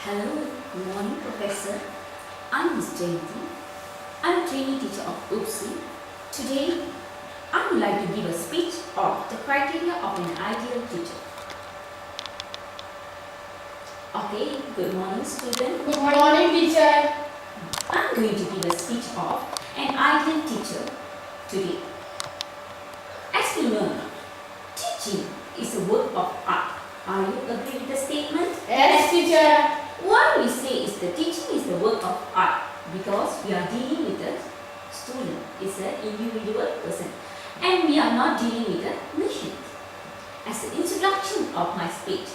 Hello, good morning Professor. I'm Ms. Jayanthi. I'm a trainee teacher of UPSI. Today, I would like to give a speech of the criteria of an ideal teacher. Okay, good morning student. Good morning teacher. I'm going to give a speech of an ideal teacher today. As we know, teaching is a work of art. Are you agree with the statement? Yes teacher. Why we say is the teaching is the work of art? Because we are dealing with a student, is an individual person, and we are not dealing with a machine. As an introduction of my speech,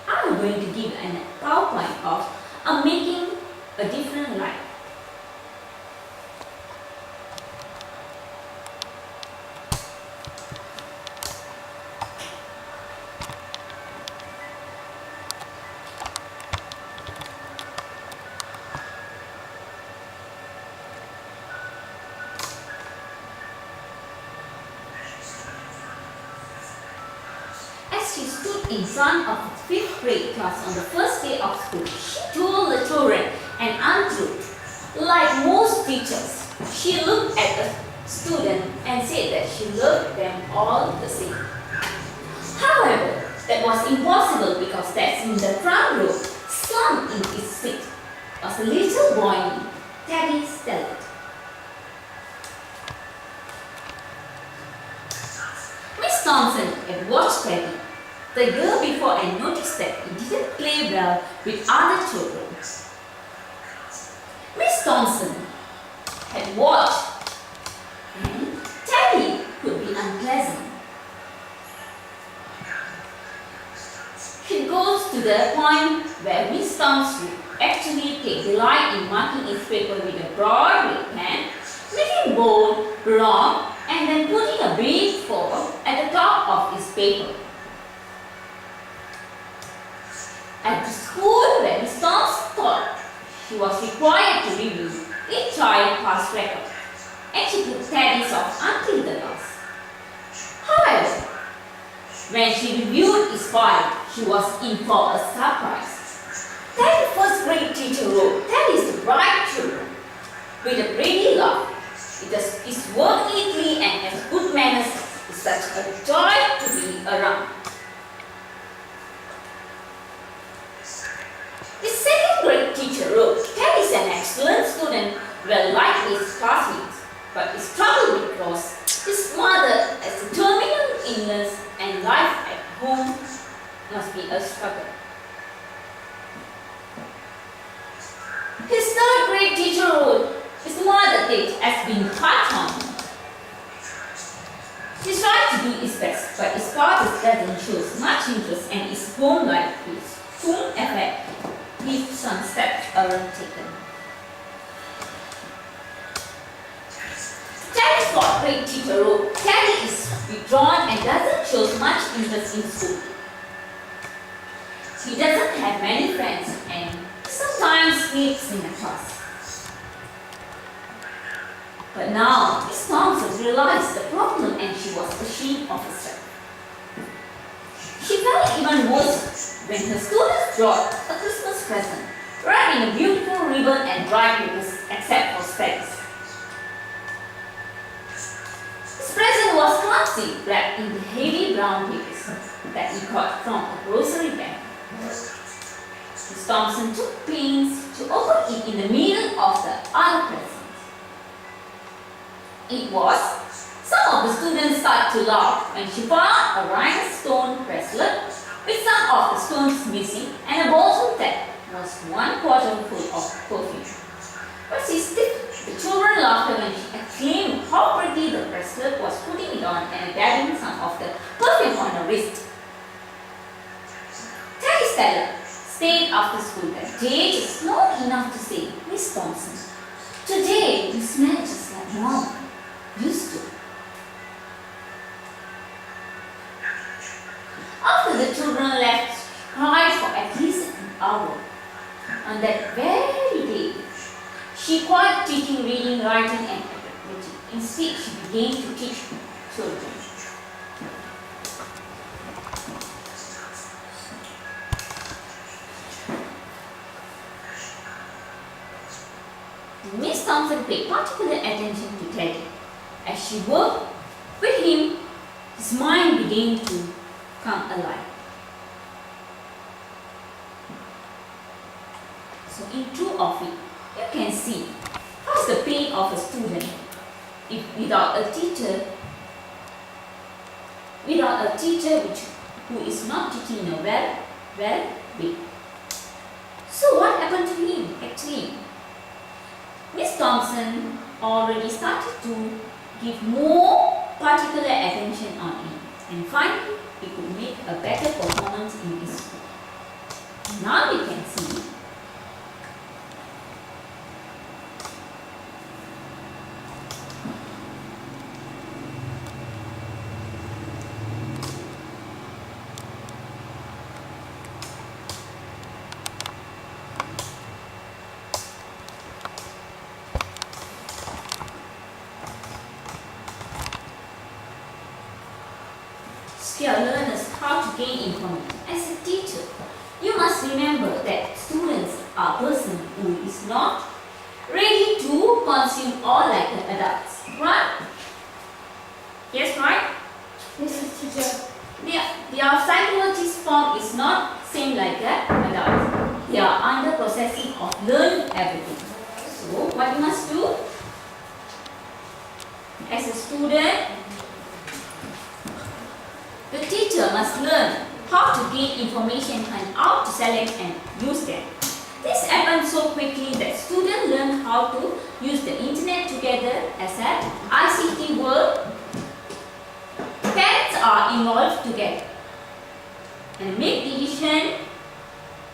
I am going to give an PowerPoint of making a different life. She stood in front of the 5th grade class on the first day of school. She told the children an untruth. Like most teachers, she looked at the student and said that she loved them all the same. However, that was impossible because that's in the front row, slumped in his seat, was a little boy named Teddy Stellet. Miss Thompson had watched Teddy the year before and noticed that he didn't play well with other children. Miss Thompson had watched and Teddy could be unpleasant. It goes to the point where Miss Thompson actually takes delight in marking his paper with a broad red pen, making bold, long, and then putting a big 4 at the top of his paper. At the school where Miss Thompson taught, she was required to review each child past record, and she took Teddy's off until the last. However, when she reviewed his file, she was in for a surprise. Teddy's first grade teacher wrote, "Teddy is the bright children with a pretty laugh. His work neatly and has good manners. It's such a joy to be around." The second grade teacher wrote, "Teddy is an excellent student, well liked his classmates, but his struggle because his mother has a terminal illness and life at home must be a struggle." His third grade teacher wrote, "His mother Kate has been hard on him. He tries to do his best, but his father doesn't show much interest and his home life is soon affected if some steps aren't taken." Teddy's fourth grade teacher wrote, "Teddy is withdrawn and doesn't show much interest in school. He doesn't have many friends and sometimes sleeps in the class." But now Miss Thompson realized the problem and she was ashamed of herself. She felt even worse when her students brought a Christmas present, wrapped in a beautiful ribbon and dry papers except for specs. This present was clumsy, wrapped in the heavy brown papers that he got from a grocery bag. Miss Thompson took pains to open it in the middle of the other presents. Some of the students started to laugh when she found a rhinestone bracelet with some of the stones missing and a bottle that was 1/4 full of perfume. But she stiffed. The children laughed when she exclaimed how pretty the bracelet was, putting it on and dabbing some of the perfume on her wrist. Teddy Stellet stayed after school that day just long enough to say, "Miss Thompson, today you smell just like Mom used to." After the children left, she cried for at least an hour. On that very day, she quit teaching reading, writing and arithmetic. Instead, she began to teach children. Miss Thompson paid particular attention to Teddy. As she worked with him, his mind began to come alive. So in true of it, you can see how's the pain of a student if without a teacher who is not teaching in a well way. So what happened to him actually? Miss Thompson already started to give more particular attention on him, and finally he could make a better performance in his school. Now we can see learners how to gain information. As a teacher, you must remember that students are persons who is not ready to consume all like adults, right? Yes, right? Yes, teacher. Their psychologist form is not same like adults. They are under processing of learning everything. So, what you must do as a student, the teacher must learn how to gain information and how to select and use them. This happens so quickly that students learn how to use the internet together as an ICT world. Parents are involved together and make decisions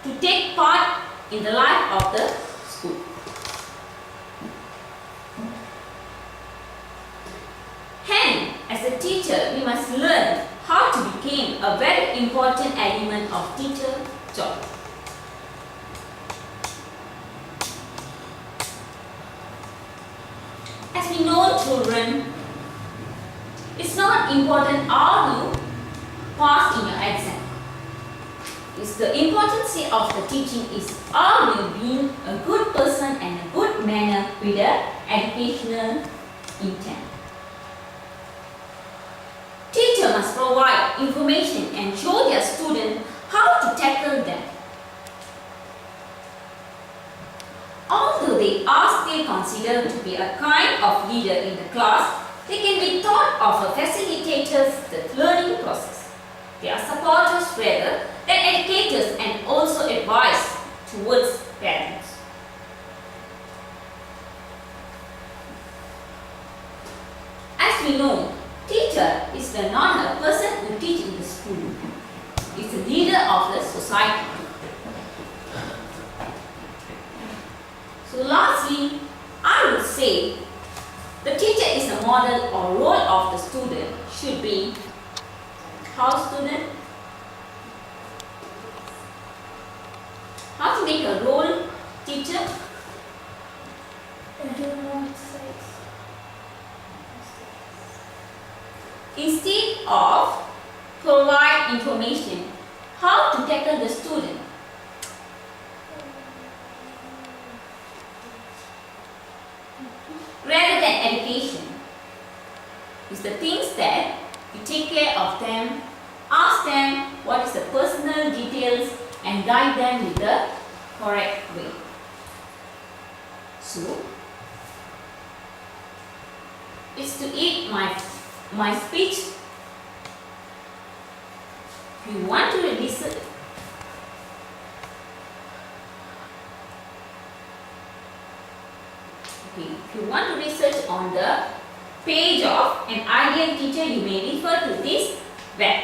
to take part in the life of the school. Hence, as a teacher, we must learn how to become a very important element of teacher job. As we know, children, it's not important how you pass in your exam. It's the importance of the teaching is how you being a good person and a good manner with an educational intent. Teacher must provide information and show their students how to tackle them. Although they are still considered to be a kind of leader in the class, they can be thought of as facilitators the learning process. They are supporters rather than educators and also advice towards parents. As we know, teacher is not a person who teaches in the school. It's a leader of the society. So lastly, I would say the teacher is a model or role of the student should be how student? How to make a role teacher? Instead of provide information, how to tackle the student? Rather than education, is the things that you take care of them, ask them what is the personal details and guide them with the correct way. So, it's to eat my speech. If you want to listen, if you want to research on the page of an ideal teacher, you may refer to this web.